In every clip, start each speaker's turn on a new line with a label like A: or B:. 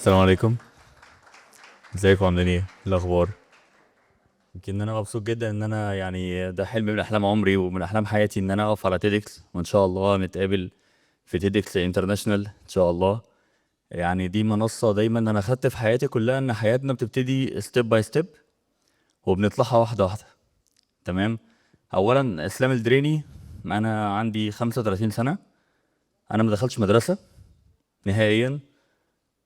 A: السلام عليكم. ازيكم عاملين ايه الاخبار؟ يمكن انا مبسوط جدا ان انا يعني ده حلم من احلام عمري ومن احلام حياتي ان انا اقف على تيدكس، وان شاء الله نتقابل في تيدكس انترناشونال ان شاء الله. يعني دي منصة دايما انا خدت في حياتي كلها ان حياتنا بتبتدي ستيب باي ستيب وبنطلعها واحدة واحدة. تمام. اولا اسلام الدريني، انا عندي 35 سنة. انا ما دخلتش مدرسة نهائيا.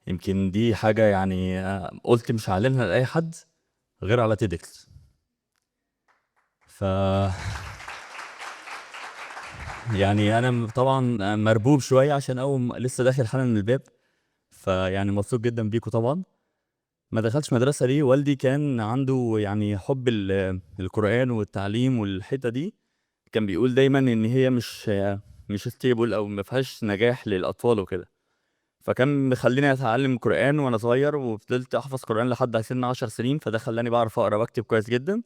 A: يمكن دي حاجة يعني قلت مش هعلنها لأي حد غير على تيدكس. ف يعني انا طبعا مربوب شويه عشان اول لسه داخل حالا من الباب. فيعني مبسوط جدا بيكو طبعا. ما دخلتش مدرسه ليه، والدي كان عنده يعني حب القران والتعليم والحته دي. كان بيقول دايما ان هي مش ستيبل او ما فيهاش نجاح للاطفال وكده. فكان مخليني اتعلم قران وانا صغير، وفضلت احفظ قران لحد سن 10 سنين، فده خلاني بعرف اقرا واكتب كويس جدا.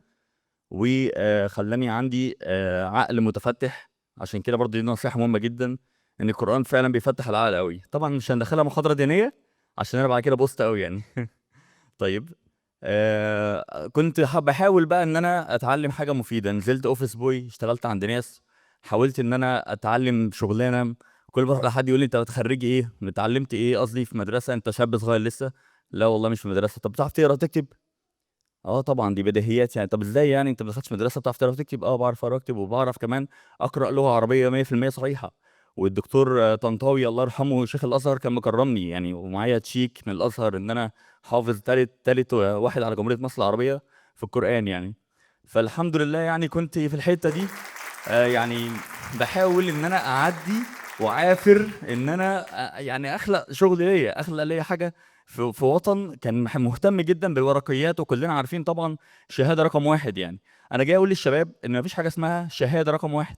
A: وخلاني عندي عقل متفتح. عشان كده برضه دي نصيحة مهمة جدا، ان القرآن فعلا بيفتح العقل قوي. طبعا مش هندخلها محاضرة دينية عشان انا بعد كده بوست قوي يعني. طيب. كنت بحاول بقى ان انا اتعلم حاجة مفيدة، نزلت اوفيس بوي، اشتغلت عند ناس. حاولت ان انا اتعلم شغلانة. كل مرة حد يقول لي انت بتخرجي ايه، اتعلمت ايه، قصدي في مدرسة، انت شاب صغير لسه. لا والله مش في مدرسة. طب بتعرف تقرا وتكتب؟ اه طبعا دي بديهيات يعني. طب ازاي يعني انت ما دخلتش مدرسه بتعرف تقرا وتكتب؟ اه بعرف اقرا واكتب، وبعرف كمان اقرا لغه عربيه 100% صحيحه. والدكتور طنطاوي الله يرحمه شيخ الازهر كان مكرمني يعني، ومعايا تشيك من الازهر ان انا حافظ تالت واحد على جمهوريه مصر العربيه في القران يعني. فالحمد لله يعني كنت في الحته دي. يعني بحاول ان انا اعدي وعافر ان انا يعني اخلق شغل ليا، اخلق ليا حاجه في وطن كان مهتم جدا بالورقيات، وكلنا عارفين طبعا شهاده رقم واحد يعني. انا جاي اقول للشباب ان مفيش حاجه اسمها شهاده رقم واحد.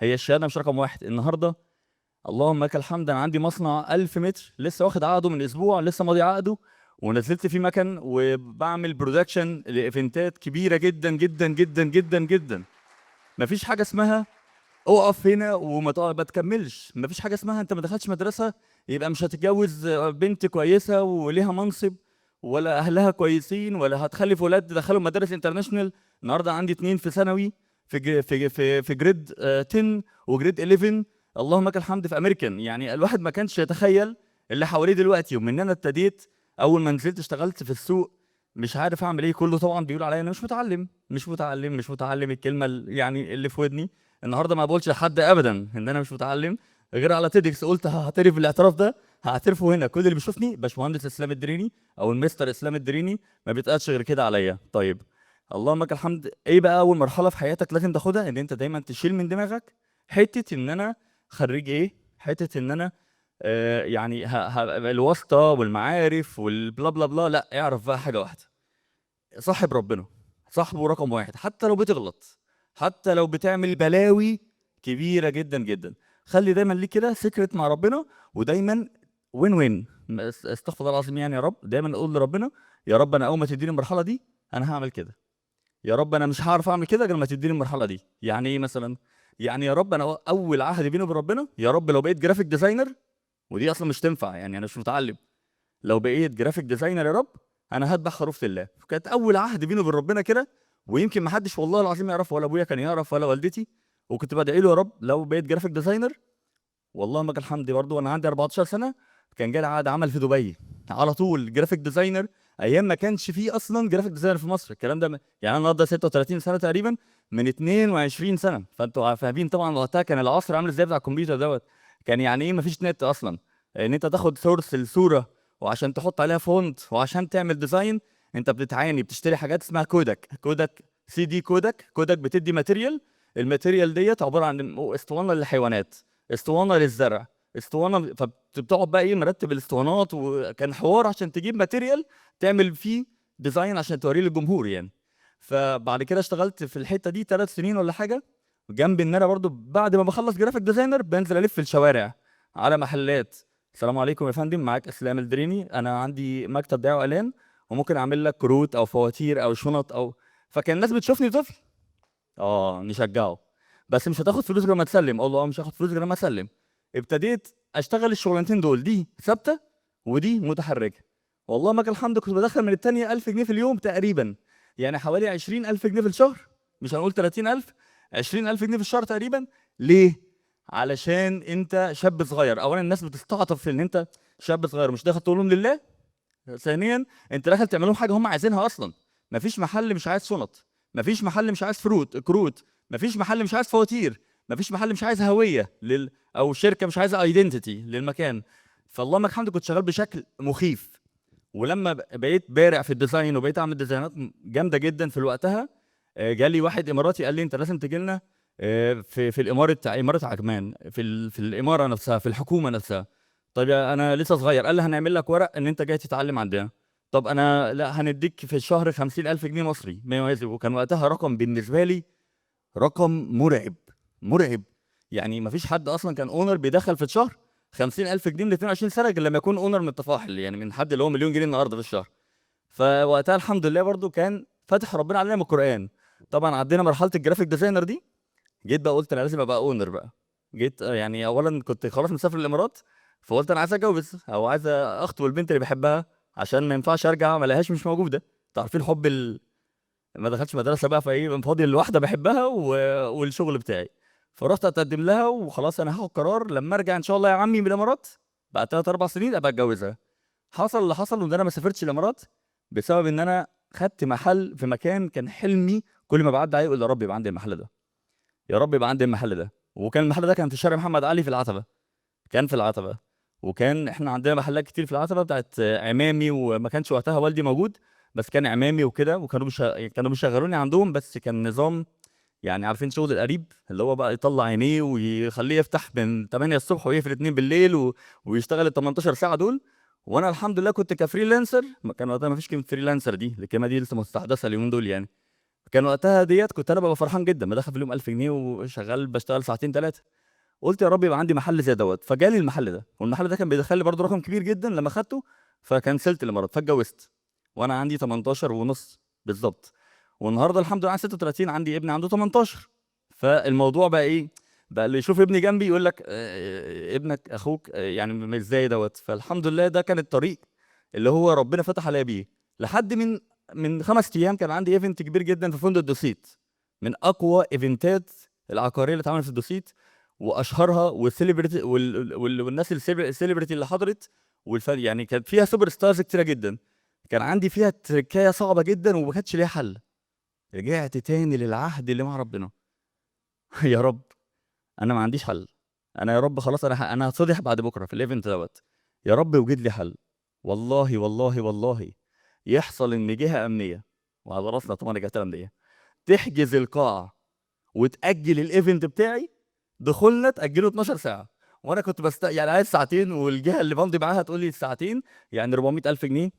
A: هي الشهاده مش رقم واحد النهارده. اللهم لك الحمد، انا عندي مصنع 1000 متر لسه واخد عقده من اسبوع، لسه ماضي عقده. ونزلت فيه مكن وبعمل برودكشن لايفنتات كبيره جدا جدا جدا جدا جدا. مفيش حاجه اسمها اقف هنا ما تكملش. مفيش حاجه اسمها انت ما دخلتش مدرسه يبقى مش هتتجوز بنت كويسه وليها منصب، ولا اهلها كويسين، ولا هتخلف ولاد تدخلهم مدارس انترناشونال. النهارده عندي اتنين في ثانوي، في جريد 10 وجريد 11. اللهم لك الحمد في امريكان. يعني الواحد ما كانش يتخيل اللي حواليه دلوقتي. ومن انا ابتديت اول ما نزلت اشتغلت في السوق مش عارف اعمل ايه. كله طبعا بيقول عليا انا مش متعلم مش متعلم مش متعلم، الكلمه يعني اللي في ودني. النهارده ما بقولش لحد ابدا ان انا مش متعلم غير على تيدكس. قلت هعترف بالاعتراف ده، هعترفه هنا. كل اللي بيشوفني باشمهندس اسلام الدريني او المستر اسلام الدريني، ما بيتقالش غير كده عليا. طيب. اللهم لك الحمد. ايه بقى اول مرحله في حياتك لازم تاخدها؟ ان انت دايما تشيل من دماغك حته ان انا خريج ايه، حته ان انا يعني الواسطه والمعارف والبلا بلا بلا. لا، اعرف بقى حاجه واحده: صاحب ربنا. صاحبه رقم واحد. حتى لو بتغلط، حتى لو بتعمل بلاوي كبيرة جدا جدا، خلي دايما ليك كده سكرت مع ربنا. ودايما وين وين، استغفر الله العظيم يعني. يا رب دايما اقول لربنا: يا رب انا اول ما تديني المرحلة دي انا هعمل كده. يا رب انا مش هعرف اعمل كده غير ما تديني المرحلة دي. يعني ايه مثلا؟ يعني يا رب انا اول عهد بيني وبين ربنا: يا رب لو بقيت جرافيك ديزاينر، ودي اصلا مش تنفع يعني انا مش متعلم، لو بقيت جرافيك ديزاينر يا رب انا هذبح خروف لله. كانت اول عهد بيني وبين ربنا كده. ويمكن ما حدش والله العظيم يعرف، ولا ابويا كان يعرف ولا والدتي. وكنت بدعي له: يا رب لو بقيت جرافيك ديزاينر. والله ما كان الحمد برضه وانا عندي 14 سنه كان جالي عقد عمل في دبي على طول جرافيك ديزاينر. ايام ما كانش فيه اصلا جرافيك ديزاينر في مصر. الكلام ده يعني انا النهارده 36 سنه تقريبا، من 22 سنه. فانتوا فاهمين طبعا وقتها كان العصر عامل ازاي بتاع الكمبيوتر دوت. كان يعني ايه مفيش نت اصلا، ان انت تاخد سورس الصوره وعشان تحط عليها فونت وعشان تعمل ديزاين انت بتتعاني، بتشتري حاجات اسمها كودك سي دي. كودك بتدي ماتيريال. الماتيريال ديت عباره عن اسطوانه للحيوانات، اسطوانه للزرع، اسطوانه. فبتقعد بقى ايه مرتب الاسطوانات، وكان حوار عشان تجيب ماتيريال تعمل فيه ديزاين عشان توريه للجمهور يعني. فبعد كده اشتغلت في الحته دي 3 سنين ولا حاجه. جنب ان انا برضو بعد ما بخلص جرافيك ديزاينر بنزل الف في الشوارع على محلات: السلام عليكم يا فندم، معاك اسلام الدريني، انا عندي مكتب دعوه واعلان وممكن اعمل لك كروت او فواتير او شنط او. فكان الناس بتشوفني طفل، اه نشجعه، بس مش هتاخد فلوس غير ما تسلم. اقول له اه مش هاخد فلوس غير ما اسلم. ابتديت اشتغل الشغلانتين دول، دي ثابته ودي متحركه. والله ما كان الحمد كنت بدخل من التانية 1000 جنيه في اليوم تقريبا، يعني حوالي 20000 جنيه في الشهر، مش هنقول 30000، 20000 جنيه في الشهر تقريبا. ليه؟ علشان انت شاب صغير. اولا الناس بتستعطف ان انت شاب صغير مش داخل تقول لهم لله. ثانيا انت داخل تعمل لهم حاجه هم عايزينها اصلا. مفيش محل مش عايز شنط، مفيش محل مش عايز كروت، مفيش محل مش عايز فواتير، مفيش محل مش عايز هويه او شركه مش عايزه ايدنتيتي للمكان. فاللهم لك الحمد كنت شغال بشكل مخيف. ولما بقيت بارع في الديزاين وبقيت اعمل ديزاينات جامده جدا في وقتها، جالي واحد اماراتي قال لي انت لازم تجي لنا في الاماره اماره عجمان، في الاماره نفسها، في الحكومه نفسها. طيب انا لسه صغير. قال لي هنعمل لك ورق ان انت جاي تتعلم عندنا. طب انا لا، هنديك في الشهر 50000 جنيه مصري ما يوازي. وكان وقتها رقم بالنسبه لي رقم مرعب، مرعب. يعني ما فيش حد اصلا كان اونر بيدخل في الشهر 50000 جنيه ل 22 سنه غير لما يكون اونر من الطفاحل، يعني من حد اللي هو مليون جنيه النهارده في الشهر. فوقتها الحمد لله برضو كان فاتح ربنا علينا من القران. طبعا عدينا مرحله الجرافيك ديزاينر دي. جيت بقى قلت انا لازم ابقى اونر بقى. جيت يعني اولا كنت خلاص مسافر الامارات، فقلت انا عايز اتجوز او عايز اخطب البنت اللي بحبها، عشان ما ينفعش ارجع ما الاقيهاش مش موجوده. انتوا عارفين حب ما دخلتش مدرسه بقى، فايه فاضي الواحده بحبها والشغل بتاعي. فرحت اتقدم لها وخلاص انا هاخد قرار لما ارجع ان شاء الله يا عمي من الامارات بعد 3 4 سنين ابقى اتجوزها. حصل اللي حصل وان انا ما سافرتش الامارات بسبب ان انا خدت محل في مكان كان حلمي كل ما بعدي عليه اقول يا رب يبقى عندي المحل ده، يا رب يبقى عندي المحل ده. وكان المحل ده كان في شارع محمد علي في العتبه، كان في العتبه. وكان احنا عندنا محلات كتير في العتبه بتاعت عمامي، وما كانش وقتها والدي موجود، بس كان عمامي وكده، وكانوا كانوا بيشغلوني عندهم. بس كان نظام يعني عارفين شغل القريب اللي هو بقى يطلع عينيه ويخليه يفتح من 8 الصبح ويقفل 2 بالليل ويشتغل ال 18 ساعه دول. وانا الحمد لله كنت كفريلانسر. كان وقتها ما فيش كلمه فريلانسر دي، الكلمه دي لسه مستحدثه اليومين دول يعني. كان وقتها ديت كنت انا ببقى فرحان جدا بدخل في اليوم 1000 جنيه وشغال بشتغل ساعتين ثلاثه. قلت يا رب يبقى عندي محل زي دوت. فجالي المحل ده، والمحل ده كان بيدخل لي برضه رقم كبير جدا لما خدته. فكنسلت الامارات فاتجوزت وانا عندي 18 ونص بالظبط. والنهارده الحمد لله عندي 36، عندي ابن عنده 18. فالموضوع بقى ايه؟ بقى اللي يشوف ابني جنبي يقول لك ابنك اخوك يعني مش زي دوت. فالحمد لله ده كان الطريق اللي هو ربنا فتح عليا بيه. لحد من 5 ايام كان عندي ايفنت كبير جدا في فندق الدوسيت، من اقوى ايفنتات العقاريه اللي اتعملت في الدوسيت، واشهرها والسيلبرتي والناس السيلبرتي اللي حضرت والفن. يعني كانت فيها سوبر ستارز كتيره جدا. كان عندي فيها تركايه صعبه جدا وما كانتش ليها حل. رجعت تاني للعهد اللي مع ربنا. يا رب انا ما عنديش حل. انا يا رب خلاص انا هتصدح بعد بكره في الايفنت دوت. يا رب وجد لي حل. والله والله والله يحصل ان جهه امنيه، وعلى راسنا طبعا الجهات الامنيه، تحجز القاعه وتاجل الايفنت بتاعي. دخولنا تاجله 12 ساعه. وانا كنت يعني عايز ساعتين، والجهه اللي بمضي معاها تقول لي الساعتين يعني 400000 جنيه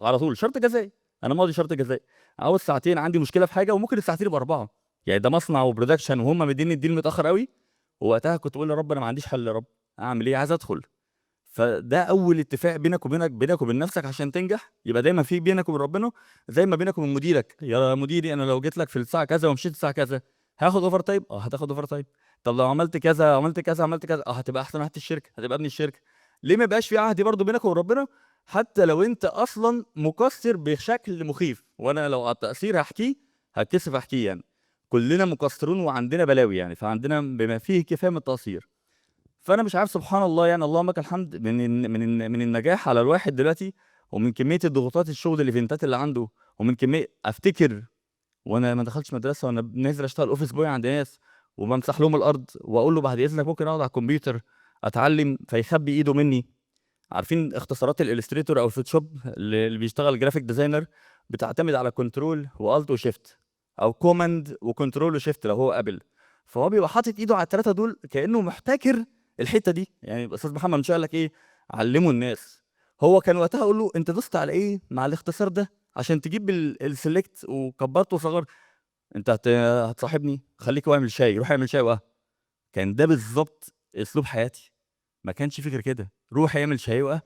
A: على طول شرط جزائي. انا ماضي شرط جزائي، عاوز ساعتين، عندي مشكله في حاجه، وممكن الساعتين يبقى 4. يعني ده مصنع وبرودكشن وهم مديني الديل متاخر قوي. ووقتها كنت بقول يا رب انا ما عنديش حل، يا رب اعمل ايه؟ عايز ادخل. فده اول اتفاق بينك وبين نفسك عشان تنجح. يبقى دايما في بينك وبين ربنا زي ما بينك وبين مديرك. يا مديري انا لو جيت لك في الساعه كذا ومشيت الساعه كذا هاخد اوفر تايم. هتاخد اوفر تايم. طب لو عملت كذا عملت كذا عملت كذا هتبقى احسن واحد في الشركه، هتبقى ابن الشركه. ليه ما يبقاش في عهد برضه بينك وبين ربنا؟ حتى لو انت اصلا مقصر بشكل مخيف، وانا لو على التقصير هحكيه هتكسف احكيه يعني. كلنا مقصرون وعندنا بلاوي يعني، فعندنا بما فيه كفايه من التقصير. فانا مش عارف سبحان الله يعني اللهم لك الحمد من النجاح على الواحد دلوقتي، ومن كميه الضغوطات الشغل الايفنتات اللي عنده، ومن كميه افتكر وانا ما دخلتش مدرسه وانا نازل اشتغل اوفيس بوي عند ناس وبمسح لهم الارض واقول له بعد اذنك ممكن اقعد على الكمبيوتر اتعلم، فيخبي ايده مني. عارفين اختصارات الالستريتور او الفوتوشوب اللي بيشتغل جرافيك ديزاينر بتعتمد على كنترول والت وشيفت، او كوماند وكنترول وشيفت لو هو ابل. فهو بيبقى حاطط ايده على الثلاثه دول كانه محتكر الحته دي. يعني الاستاذ محمد مش قال لك ايه؟ علموا الناس. هو كان وقتها اقول له انت دوست على ايه مع الاختصار ده عشان تجيب السلكت وكبرت وصغرت؟ انت هتصاحبني؟ خليك واعمل شاي، روح اعمل شاي وقهوه. كان ده بالظبط اسلوب حياتي. ما كانش فكر كده روح اعمل شاي وقهوه،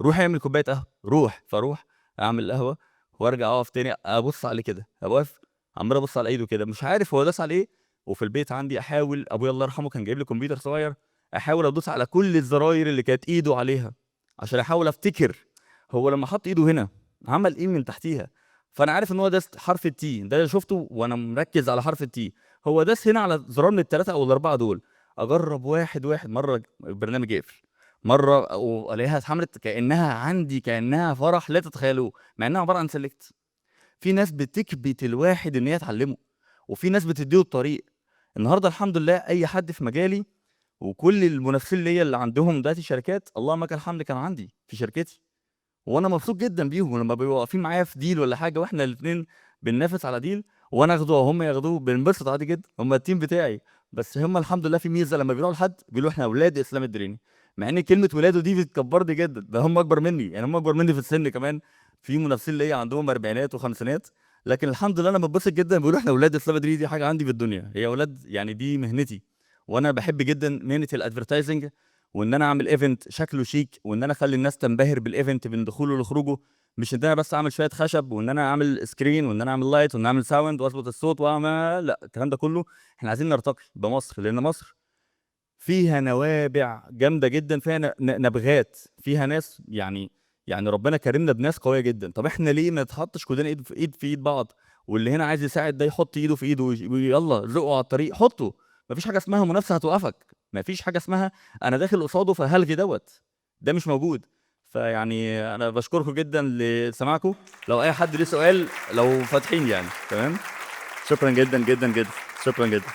A: روح اعمل كوبايه قهوه، فاروح اعمل قهوه وارجع اقف تاني ابص عليه كده، ابقى واقف عمال ابص على ايده كده مش عارف هو داس على ايه. وفي البيت عندي احاول، ابويا الله يرحمه كان جايب لي كمبيوتر صغير، احاول ادوس على كل الزراير اللي كانت ايده عليها عشان احاول افتكر هو لما حط ايده هنا عمل ايه من تحتيها. فانا عارف ان هو داس حرف التي، ده شفته وانا مركز على حرف التي. هو داس هنا على زرار من الثلاثه او الاربعه دول. اجرب واحد واحد، مره البرنامج يقفل، مره والاقيها اتحملت كانها عندي، كانها فرح لا تتخيلوه، مع انها عباره عن سيلكت. في ناس بتكبت الواحد ان هي تعلمه، وفي ناس بتديه الطريق. النهارده الحمد لله اي حد في مجالي وكل المنافسين ليا اللي عندهم دلوقتي شركات، اللهم لك الحمد، كان عندي في شركتي. وانا مبسوط جدا بيهم لما بيبقوا واقفين معايا في ديل ولا حاجه، واحنا الاثنين بننافس على ديل، وانا اخده وهم ياخدوه، بنبسط عادي جدا، هم التيم بتاعي. بس هم الحمد لله في ميزه، لما بيروحوا لحد بيقولوا احنا اولاد اسلام الدريني، مع ان كلمه ولاده دي بتكبرني جدا، ده هم اكبر مني، يعني هم اكبر مني في السن كمان. في منافسين ليا عندهم اربعينات وخمسينات، لكن الحمد لله انا بتبسط جدا بيقولوا احنا اولاد اسلام الدريني. دي حاجه عندي في الدنيا، هي اولاد يعني، دي مهنتي. وانا بحب جدا مهنه الادفرتايزنج، وان انا اعمل ايفنت شكله شيك، وان انا اخلي الناس تنبهر بالايفنت من دخوله لخروجه. مش ان انا بس اعمل شويه خشب، وان انا اعمل سكرين، وان انا اعمل لايت، وان انا اعمل ساوند واظبط الصوت واعمل، لا الكلام ده كله. احنا عايزين نرتقي بمصر، لان مصر فيها نوابع جامده جدا، فيها نبغات، فيها ناس يعني ربنا كرمنا بناس قويه جدا. طب احنا ليه ما نتحطش كلنا ايد في ايد في ايد بعض؟ واللي هنا عايز يساعد ده يحط ايده في ايده ويلا زقوا على الطريق، حطوا. مفيش حاجه اسمها منافسه هتوقفك، مفيش حاجه اسمها انا داخل قصاده فهلغي دوت، ده مش موجود. فيعني انا بشكركم جدا لسماعكم. لو اي حد ليه سؤال، لو فاتحين يعني، تمام. شكرا جدا جدا جدا، شكرا جدا.